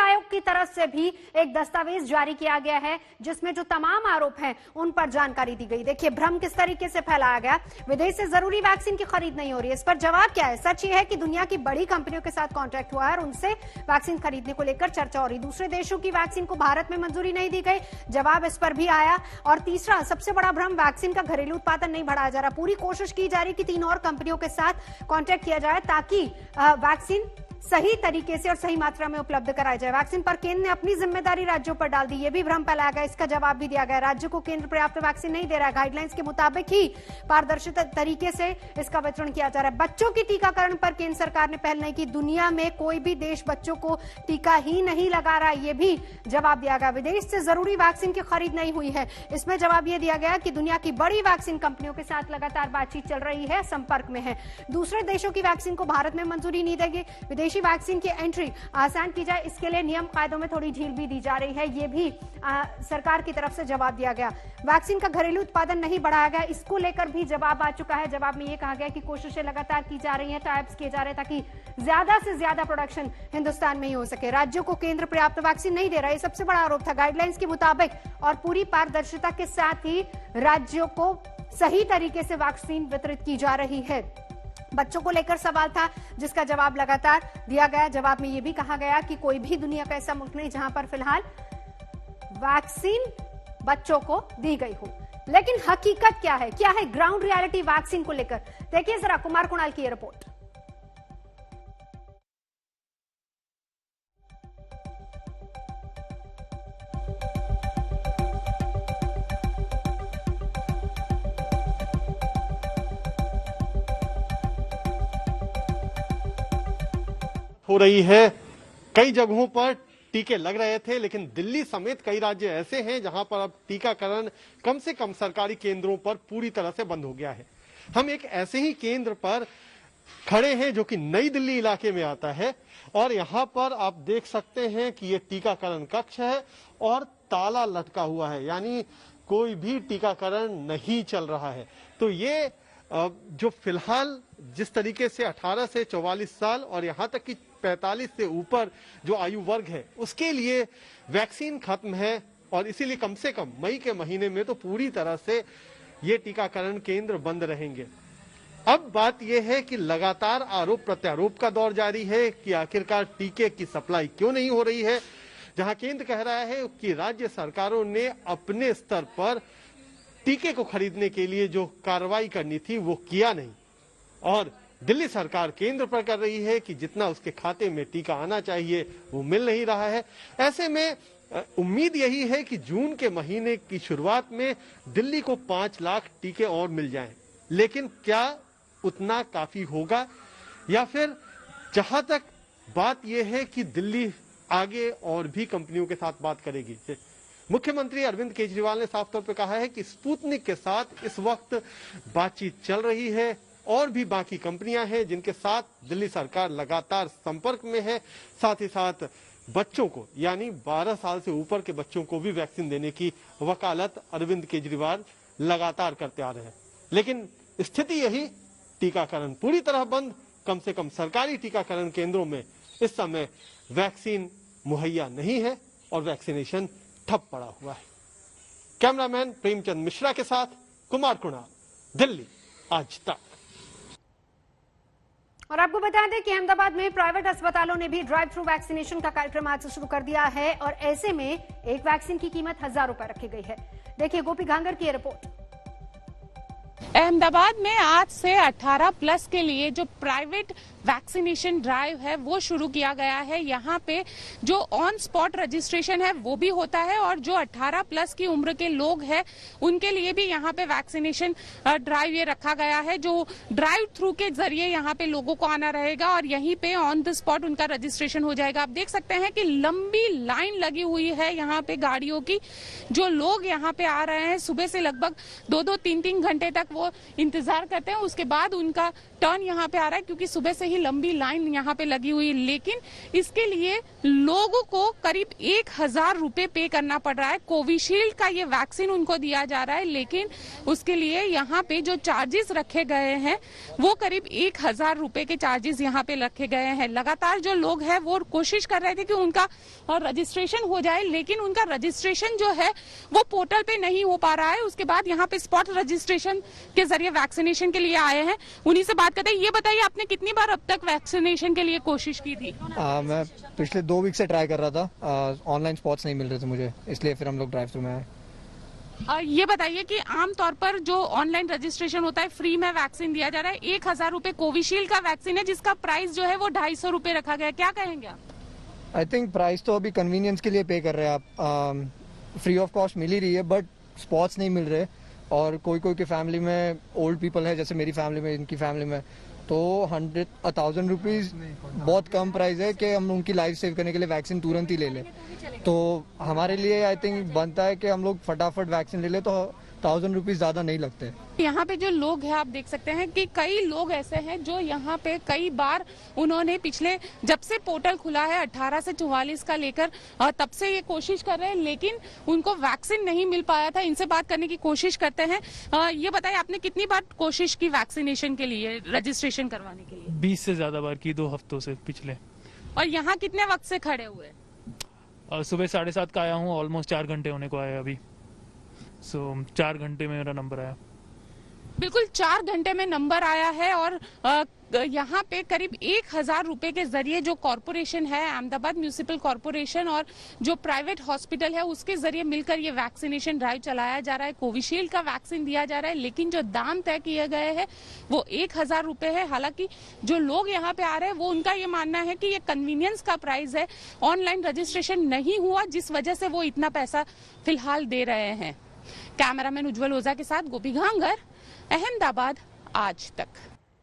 आयोग की तरफ से भी एक दस्तावेज जारी किया गया है जिसमें जो तमाम आरोप हैं उन पर जानकारी दी गई। देखिए भ्रम किस तरीके से फैलाया गया, विदेश से जरूरी वैक्सीन की खरीद नहीं हो रही है। इस पर जवाब क्या है? सच ये है कि दुनिया की बड़ी कंपनियों के साथ कॉन्ट्रैक्ट हुआ है और उनसे वैक्सीन खरीदने को लेकर चर्चा हो रही। दूसरे देशों की वैक्सीन को भारत में मंजूरी नहीं दी गई, जवाब इस पर भी आया। और तीसरा सबसे बड़ा भ्रम, वैक्सीन का घरेलू उत्पादन नहीं बढ़ाया जा रहा। पूरी कोशिश की जा रही कि 3 और कंपनियों के साथ कॉन्ट्रैक्ट किया जाए ताकि वैक्सीन सही तरीके से और सही मात्रा में उपलब्ध कराई जाए। वैक्सीन पर केंद्र ने अपनी जिम्मेदारी राज्यों पर डाल दी, यह भी भ्रम फैलाया गया। इसका जवाब भी दिया गया, राज्य को केंद्र पर्याप्त वैक्सीन नहीं दे रहा है, गाइडलाइंस के मुताबिक ही पारदर्शी तरीके से इसका वितरण किया जा रहा है। बच्चों की टीकाकरण पर केंद्र सरकार ने पहल नहीं की, दुनिया में कोई भी देश बच्चों को टीका ही नहीं लगा रहा, यह भी जवाब दिया गया। विदेश से जरूरी वैक्सीन की खरीद नहीं हुई है, इसमें जवाब यह दिया गया कि दुनिया की बड़ी वैक्सीन कंपनियों के साथ लगातार बातचीत चल रही है, संपर्क में है। दूसरे देशों की वैक्सीन को भारत में मंजूरी नहीं देगी, विदेशी वैक्सीन की एंट्री आसान की जाए इसके लिए नियम कायदों में थोड़ी ढील भी दी जा रही है, यह भी सरकार की तरफ से जवाब दिया गया। वैक्सीन का घरेलू उत्पादन नहीं बढ़ाया गया, इसको लेकर भी जवाब आ चुका है। जवाब में यह कहा गया कि कोशिशें लगातार की जा रही हैं, टाइप्स किए जा रहे हैं ताकि ज्यादा से ज्यादा प्रोडक्शन हिंदुस्तान में ही हो सके। राज्यों को केंद्र पर्याप्त वैक्सीन नहीं दे रहा, यह सबसे बड़ा आरोप था। गाइडलाइंस के मुताबिक और पूरी पारदर्शिता के साथ ही राज्यों को सही तरीके से वैक्सीन वितरित की जा रही है। बच्चों को लेकर सवाल था जिसका जवाब लगातार दिया गया। जवाब में यह भी कहा गया कि कोई भी दुनिया का ऐसा मुल्क नहीं जहां पर फिलहाल वैक्सीन बच्चों को दी गई हो। लेकिन हकीकत क्या है ग्राउंड रियलिटी वैक्सीन को लेकर? देखिए जरा कुमार कुणाल की रिपोर्ट। हो रही है, कई जगहों पर टीके लग रहे थे, लेकिन दिल्ली समेत कई राज्य ऐसे हैं जहां पर अब टीकाकरण कम से कम सरकारी केंद्रों पर पूरी तरह से बंद हो गया है। हम एक ऐसे ही केंद्र पर खड़े हैं जो कि नई दिल्ली इलाके में आता है और यहां पर आप देख सकते हैं कि ये टीकाकरण कक्ष है और ताला लटका हुआ है, यानी कोई भी टीकाकरण नहीं चल रहा है। तो ये जो फिलहाल जिस तरीके से 18 से 44 साल और यहां तक कि 45 से ऊपर जो आयु वर्ग है उसके लिए वैक्सीन खत्म है और इसीलिए कम से कम मई के महीने में तो पूरी तरह से ये टीकाकरण केंद्र बंद रहेंगे। अब बात यह है कि लगातार आरोप प्रत्यारोप का दौर जारी है कि आखिरकार टीके की सप्लाई क्यों नहीं हो रही है, जहां केंद्र कह रहा है कि राज्य सरकारों ने अपने स्तर पर टीके को खरीदने के लिए जो कार्रवाई करनी थी वो किया नहीं और दिल्ली सरकार केंद्र पर कर रही है कि जितना उसके खाते में टीका आना चाहिए वो मिल नहीं रहा है। ऐसे में उम्मीद यही है कि जून के महीने की शुरुआत में दिल्ली को 5 लाख टीके और मिल जाएं, लेकिन क्या उतना काफी होगा या फिर जहां तक बात यह है कि दिल्ली आगे और भी कंपनियों के साथ बात करेगी। मुख्यमंत्री अरविंद केजरीवाल ने साफ तौर पर कहा है कि स्पुतनिक के साथ इस वक्त बातचीत चल रही है और भी बाकी कंपनियां हैं जिनके साथ दिल्ली सरकार लगातार संपर्क में है। साथ ही साथ बच्चों को यानी 12 साल से ऊपर के बच्चों को भी वैक्सीन देने की वकालत अरविंद केजरीवाल लगातार करते आ रहे हैं। लेकिन स्थिति यही, टीकाकरण पूरी तरह बंद, कम से कम सरकारी टीकाकरण केंद्रों में इस समय वैक्सीन मुहैया नहीं है और वैक्सीनेशन ठप पड़ा हुआ है। कैमरामैन प्रेमचंद मिश्रा के साथ कुमार कुणाल, दिल्ली आज तक। और आपको बता दें कि अहमदाबाद में प्राइवेट अस्पतालों ने भी ड्राइव थ्रू वैक्सीनेशन का कार्यक्रम आज से शुरू कर दिया है और ऐसे में एक वैक्सीन की कीमत 1000 रुपए रखी गई है। देखिए गोपी घांगर की रिपोर्ट। अहमदाबाद में आज से 18 प्लस के लिए जो प्राइवेट वैक्सीनेशन ड्राइव है वो शुरू किया गया है। यहाँ पे जो ऑन स्पॉट रजिस्ट्रेशन है वो भी होता है और जो 18 प्लस की उम्र के लोग हैं उनके लिए भी यहाँ पे वैक्सीनेशन ड्राइव ये रखा गया है, जो ड्राइव थ्रू के जरिए यहाँ पे लोगों को आना रहेगा और यहीं पे ऑन द स्पॉट उनका रजिस्ट्रेशन हो जाएगा। आप देख सकते हैं कि लंबी लाइन लगी हुई है यहाँ पे गाड़ियों की। जो लोग यहाँ पे आ रहे हैं सुबह से लगभग 2-2, 3-3 घंटे तक वो इंतजार करते हैं, उसके बाद उनका टर्न यहाँ पे आ रहा है क्योंकि सुबह से ही लंबी लाइन यहाँ पे लगी हुई, लेकिन इसके लिए लोगों को करीब 1000 रुपए पे करना पड़ रहा है। कोविशील्ड का ये वैक्सीन उनको दिया जा रहा है, लेकिन उसके लिए यहाँ पे जो चार्जेस रखे गए हैं वो करीब 1000 रुपए के चार्जेस यहाँ पे रखे गए हैं। लगातार जो लोग हैं वो कोशिश कर रहे थे कि उनका रजिस्ट्रेशन हो जाए, लेकिन उनका रजिस्ट्रेशन जो है वो पोर्टल पे नहीं हो पा रहा है। उसके बाद यहाँ पे स्पॉट रजिस्ट्रेशन के जरिए वैक्सीनेशन के लिए आए हैं, उन्हीं से बात करते हैं। ये बताइए, आपने कितनी बार अब तक वैक्सीनेशन के लिए कोशिश की थी? मैं पिछले 2 वीक से ट्राई कर रहा था, ऑनलाइन स्पॉट्स नहीं मिल रहे थे मुझे, इसलिए फिर हम लोग ड्राइव थ्रू में आए। ये बताइए कि आमतौर पर जो ऑनलाइन रजिस्ट्रेशन होता है, फ्री में वैक्सीन दिया जा रहा है। 1000 रुपए कोविशील्ड का वैक्सीन है जिसका प्राइस जो है वो 250 रुपए रखा गया है, क्या कहेंगे आप? आई थिंक प्राइस तो अभी कन्वीनियंस के लिए पे कर रहे हैं आप, फ्री ऑफ कॉस्ट मिल ही रही है, बट स्पॉट्स नहीं मिल रहे। और कोई कोई की फैमिली में ओल्ड पीपल है, जैसे मेरी फैमिली में, इनकी फैमिली में, तो 1000 रुपीज बहुत कम प्राइस है कि हम उनकी लाइफ सेव करने के लिए वैक्सीन तुरंत ही ले लें। तो हमारे लिए आई थिंक बनता है कि हम लोग फटाफट वैक्सीन ले लें, तो 1000 रुपीज ज्यादा नहीं लगते। यहाँ पे जो लोग हैं आप देख सकते हैं कि कई लोग ऐसे हैं जो यहाँ पे कई बार उन्होंने पिछले जब से पोर्टल खुला है 18 से 44 का लेकर तब से ये कोशिश कर रहे हैं, लेकिन उनको वैक्सीन नहीं मिल पाया था। इनसे बात करने की कोशिश करते हैं। ये बताइए, आपने कितनी बार कोशिश की वैक्सीनेशन के लिए, रजिस्ट्रेशन करवाने के लिए? 20 से ज्यादा बार की, 2 हफ्तों से पिछले। और यहाँ कितने वक्त से खड़े हुए? सुबह 7:30 का आया हूँ, ऑलमोस्ट 4 घंटे होने को आया अभी। 4 घंटे में मेरा नंबर आया। बिल्कुल 4 घंटे में नंबर आया है। और यहाँ पे करीब 1000 रुपए के जरिए जो कॉरपोरेशन है, अहमदाबाद म्यूनिसिपल कॉरपोरेशन, और जो प्राइवेट हॉस्पिटल है उसके जरिए मिलकर ये वैक्सीनेशन ड्राइव चलाया जा रहा है। कोविशील्ड का वैक्सीन दिया जा रहा है, लेकिन जो दाम तय किए गए हैं वो 1000 रुपए है। हालांकि जो लोग यहाँ पे आ रहे हैं वो, उनका ये मानना है कि ये कन्वीनियंस का प्राइस है, ऑनलाइन रजिस्ट्रेशन नहीं हुआ जिस वजह से वो इतना पैसा फिलहाल दे रहे हैं। कैमरामैन उज्जवल ओझा के साथ गोपी घांगर, अहमदाबाद आज तक।